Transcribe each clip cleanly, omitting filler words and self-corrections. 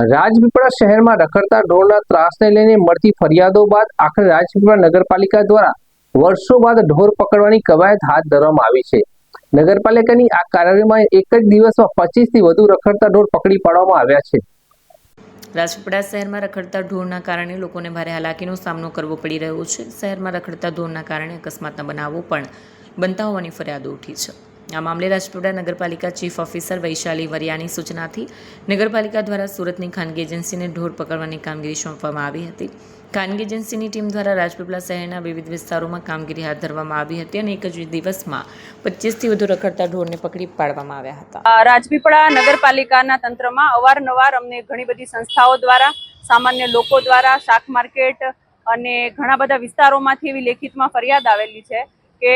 રાજપીપળા શહેરમાં રખડતા ઢોરના ત્રાસને લઈને મળતી ફરિયાદો બાદ આખરે રાજપીપળા નગરપાલિકા દ્વારા વર્ષો બાદ ઢોર પકડવાની કવાયત હાથ ધરવામાં આવી છે। નગરપાલિકાની આ કાર્યવાહીમાં એક જ દિવસમાં 25થી વધુ રખડતા ઢોર પકડી પાડવામાં આવ્યા છે। રાજપીપળા શહેરમાં રખડતા ઢોરના કારણે લોકોને ભારે હાલાકીનો સામનો કરવો પડી રહ્યો છે। શહેરમાં રખડતા ઢોરના કારણે અકસ્માતના બનાવો પણ બનતા હોવાની ફરિયાદો ઉઠી છે। આ મામલે રાજપીપળા નગરપાલિકા ચીફ ઓફિસર વૈશાલી વરિયાની સૂચનાથી નગરપાલિકા દ્વારા સુરતની ખાનગી એજન્સીને ઢોર પકડવાની કામગીરી સોંપવામાં આવી હતી। ખાનગી એજન્સીની ટીમ દ્વારા રાજપીપળા શહેરના વિવિધ વિસ્તારોમાં કામગીરી હાથ ધરવામાં આવી હતી અને એક જ દિવસમાં 25થી વધુ રખડતા ઢોરને પકડી પાડવામાં આવ્યા હતા। રાજપીપળા નગરપાલિકાના તંત્રમાં અવારનવાર અમને ઘણી બધી સંસ્થાઓ દ્વારા, સામાન્ય લોકો દ્વારા, શાક માર્કેટ અને ઘણા બધા વિસ્તારોમાંથી એવી લેખિતમાં ફરિયાદ આવેલી છે કે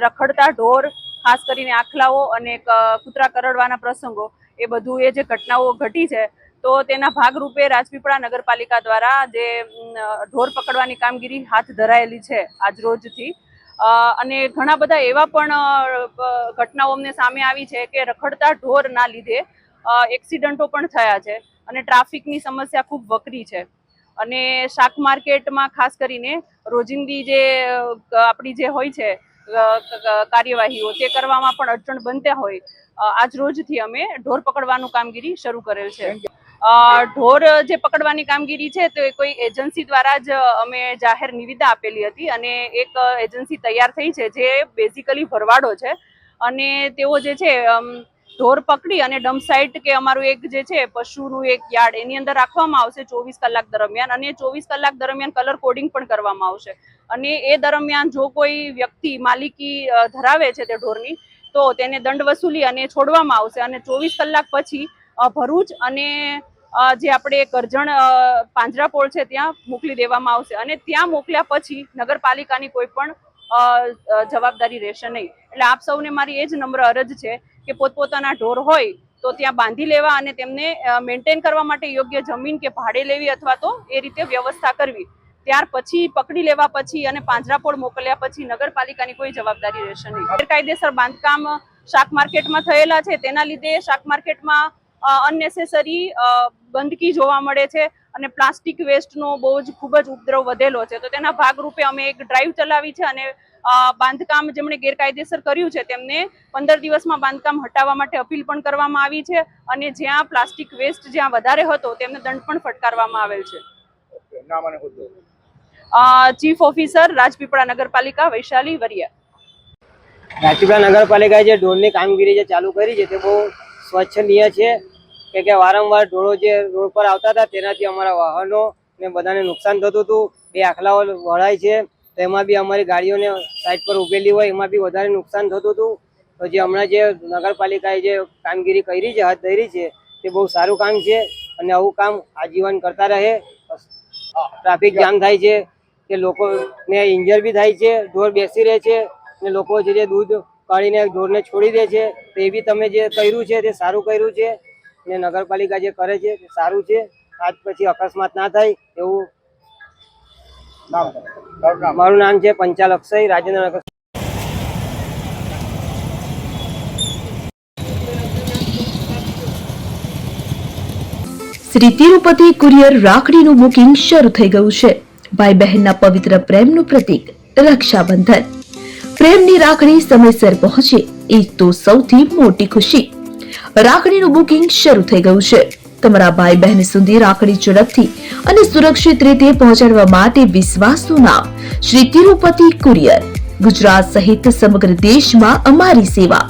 રખડતા ઢોર, ખાસ કરીને આખલાઓ અને કૂતરા કરડવાના પ્રસંગો, એ બધું એ જે ઘટનાઓ ઘટી છે તો તેના ભાગરૂપે રાજપીપળા નગરપાલિકા દ્વારા જે ઢોર પકડવાની કામગીરી હાથ ધરાયેલી છે આજ રોજથી, અને ઘણા બધા એવા પણ ઘટનાઓ અમને સામે આવી છે કે રખડતા ઢોરના લીધે એક્સિડન્ટો પણ થયા છે અને ટ્રાફિકની સમસ્યા ખૂબ વકરી છે। અને શાક માર્કેટમાં ખાસ કરીને રોજિંદી જે આપણી જે હોય છે કાર્યવાહીઓ તે કરવામાં પણ અડચણ બનતા હોય, આજ રોજથી અમે ઢોર પકડવાનું કામગીરી શરૂ કરેલ છે। ઢોર જે પકડવાની કામગીરી છે તો એ કોઈ એજન્સી દ્વારા જ અમે જાહેર નિવિદા આપેલી હતી અને એક એજન્સી તૈયાર થઈ છે જે બેઝિકલી ભરવાડો છે અને તેઓ જે છે ઢોર પકડી અને ડમ્પ સાઇટ કે અમારું એક જે છે પશુનું એક યાર્ડ એની અંદર રાખવામાં આવશે 24 કલાક દરમિયાન, અને 24 કલાક દરમિયાન કલર કોડિંગ પણ કરવામાં આવશે અને એ દરમિયાન જો કોઈ વ્યક્તિ માલિકી ધરાવે છે તે ઢોરની તો તેને દંડ વસૂલી અને છોડવામાં આવશે અને 24 કલાક પછી ભરૂચ અને જે આપણે કરજણ પાંજરાપોળ છે ત્યાં મોકલી દેવામાં આવશે અને ત્યાં મોકલ્યા પછી નગરપાલિકાની કોઈ પણ જવાબદારી રહેશે નહીં। એટલે આપ સૌને મારી એ જ નમ્ર અરજ છે કે પોતપોતાના ઢોર હોય તો ત્યાં બાંધી લેવા અને તેમને મેન્ટેન કરવા માટે યોગ્ય જમીન કે ભાડે લેવી અથવા તો એ રીતે વ્યવસ્થા કરવી। ત્યાર પછી પકડી લેવા પછી અને પાંજરાપોળ મોકલ્યા પછી નગરપાલિકાની કોઈ જવાબદારી રહેશે નહીં। ગેરકાયદેસર બાંધકામ શાક માર્કેટમાં થયેલા છે તેના લીધે શાક માર્કેટમાં અનનેસેસરી ગંદકી જોવા મળે છે અને પ્લાસ્ટિક વેસ્ટનો બહુ જ ખૂબ જ ઉપદ્રવ વધેલો છે, તો તેના ભાગરૂપે અમે એક ડ્રાઈવ ચલાવી છે અને બાંધકામ જેમણે ગેરકાયદેસર કર્યું છે તેમને 15 દિવસમાં બાંધકામ હટાવવા માટે અપીલ પણ કરવામાં આવી છે અને જ્યાં પ્લાસ્ટિક વેસ્ટ જ્યાં વધારે હતો તેમને દંડ પણ ફટકારવામાં આવેલ છે। ચીફ ઓફિસર રાજપીપળા નગરપાલિકા વૈશાલી વરિયા। રાજપીપળા નગરપાલિકાએ જે ઢોરની કામગીરી જે ચાલુ કરી છે તે બહુ સ્વચ્છનીય છે કે વારંવાર ઢોરો જે રોડ પર આવતા હતા તેનાથી અમારા વાહનો ને બધાને નુકસાન થતું હતું। બે આખલાઓ વળાય છે તો એમાં બી અમારી ગાડીઓને સાઈડ પર ઉભેલી હોય એમાં બી વધારે નુકસાન થતું હતું। તો જે હમણાં જે નગરપાલિકાએ જે કામગીરી કરી છે, હાથ ધરી છે, તે બહુ સારું કામ છે અને આવું કામ આજીવન કરતા રહે। ટ્રાફિક જામ થાય છે કે લોકોને ઇન્જર બી થાય છે, ઢોર બેસી રહે છે અને લોકો જે દૂધ કાઢીને ઢોરને છોડી દે છે, તો એ બી તમે જે કર્યું છે તે સારું કર્યું છે અને નગરપાલિકા જે કરે છે તે સારું છે। આજ પછી અકસ્માત ના થાય એવું મારું નામ છે પંચાલ અક્ષય, રાજેન્દ્રનગર। શ્રી તિરુપતિ કુરિયર રાખડીનું બુકિંગ શરૂ થઈ ગયું છે। ભાઈ બહેનના પવિત્ર પ્રેમનું પ્રતીક રક્ષાબંધન। પ્રેમની રાખડી સમયસર પહોંચે એ તો સૌથી મોટી ખુશી। રાખડીનું બુકિંગ શરૂ થઈ ગયું છે। તમારા ભાઈ બહેન સુધી રાખડી ઝડપથી અને સુરક્ષિત રીતે પહોંચાડવા માટે વિશ્વાસનું નામ શ્રી તિરુપતિ કુરિયર। ગુજરાત સહિત સમગ્ર દેશમાં અમારી સેવા।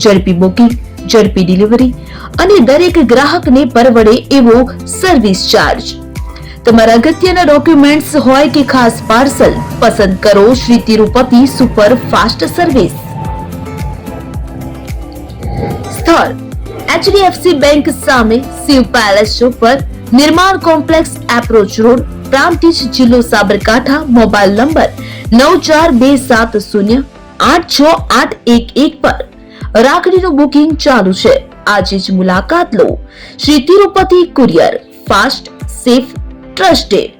ઝડપી બુકિંગ, ઝડપી ડિલિવરી અને દરેક ગ્રાહકને પરવડે એવો સર્વિસ ચાર્જ। તમારા અગત્યના ડોક્યુમેન્ટ્સ હોય કે ખાસ પાર્સલ, પસંદ કરો Shri Tirupati super fast service. સ્થળ HDFC બેંક સામે, શિવ પેલેસ ઉપર, નિર્માણ કોમ્પ્લેક્સ, એપ્રોચ રોડ, પ્રાંતિજ, જિલ્લો સાબરકાંઠા। મોબાઈલ નંબર 9427086811 પર રાખડીનું બુકિંગ ચાલુ છે। આજે જ મુલાકાત લો। Shri Tirupati courier, fast, safe, trusted.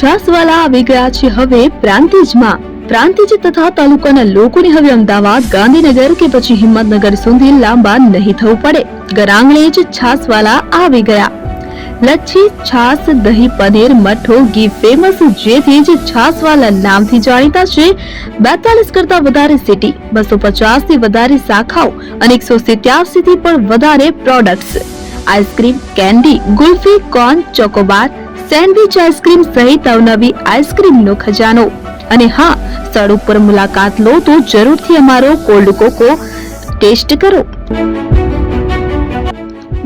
છાસવાલા આવી ગયા છે હવે પ્રાંતિજમાં. પ્રાંતિજ તથા તાલુકાના લોકોને હવે અમદાવાદ, ગાંધીનગર કે પછી હિંમતનગર સુધી લાંબા નહીં થવું પડે. ઘરાંગણે જ છાસવાલા આવી ગયા. લચ્છી, છાસ, દહીં, પનીર, મઠ્ઠો, ઘી ફેમસ, જેથી જ છાસવાલા નામથી જાણીતા છે. 42 કરતા વધારે સિટી, 250 થી વધારે શાખાઓ અને 187 થી પણ વધારે products. Ice cream, candy, kulfi, corn, Chocobar, sandwich ice cream સહિત અવનવી આઈસ્ક્રીમનો ખજાનો. અને હા, સ્થળ ઉપર મુલાકાત લો તો જરૂરથી અમારો કોલ્ડ કોકો ટેસ્ટ કરો.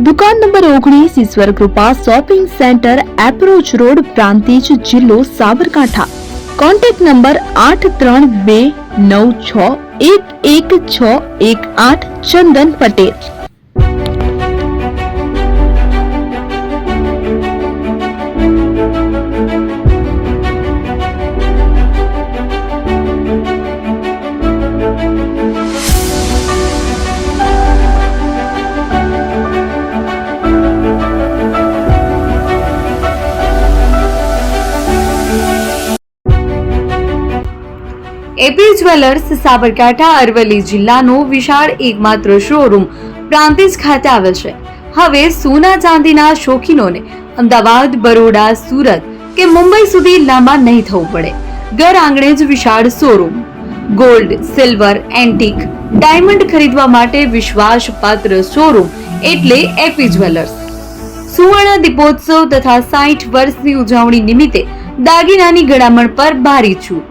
દુકાન નંબર 19, Ishwar Krupa shopping centre, approach road, Prantij, જિલ્લો Sabarkantha. Contact number 8329611618. Chandan Patel. AP jewellers Sabarkantha Aravalli જિલ્લાનો વિશાળ એકમાત્ર શોરૂમ પ્રાંતિજ ખાતે આવેલ છે. હવે સોના ચાંદીના શોખીનોને અમદાવાદ, બરોડા, સુરત કે મુંબઈ સુધી લાંબા નહીં થવું પડે. ઘર આંગણે જ વિશાળ showroom. Gold, silver, antique, diamond ખરીદવા માટે વિશ્વાસપાત્ર શોરૂમ એટલે એપી જ્વેલર્સ. સુવર્ણ દીપોત્સવ તથા 60 વર્ષની ઉજવણી નિમિત્તે દાગીનાની ગળામણ પર ભારી છૂટ.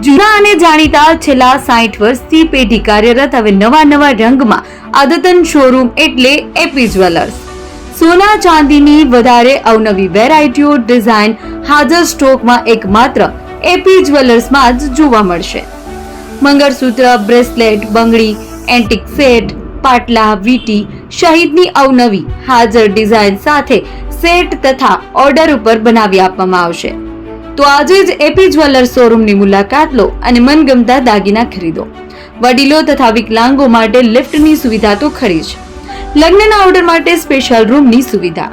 જૂના અને જાણીતા છેલ્લા 60 વર્ષથી પેઢી કાર્યરત હવે નવા રંગમાં અદ્યતન શોરૂમ એટલે એપી જ્વેલર્સ. સોના ચાંદીની વધારે અવનવી વેરાયટીઓ, ડિઝાઇન હાજર સ્ટોકમાં એકમાત્ર એપી જ્વેલર્સમાં જ જોવા મળશે. મંગળસૂત્ર, બ્રેસલેટ, બંગડી, એન્ટિક સેટ, પાટલા, વીટી સહિતની અવનવી હાજર ડિઝાઇન સાથે સેટ તથા ઓર્ડર ઉપર બનાવી આપવામાં આવશે. તો આજે જ એપી જ્વેલર્સ શોરૂમની મુલાકાત લો અને મનગમતા દાગીના ખરીદો. વડીલો તથા વિકલાંગો માટે લિફ્ટની સુવિધા તો ખરી જ. લગ્નના ઓર્ડર માટે સ્પેશિયલ રૂમની સુવિધા.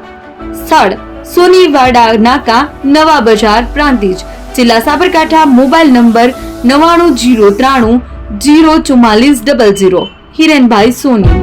સ્થળ સોનીવાડા નાકા, નવા બજાર, પ્રાંતિજ, જિલ્લા સાબરકાંઠા. Mobile number 9903004400. હિરેનભાઈ સોની.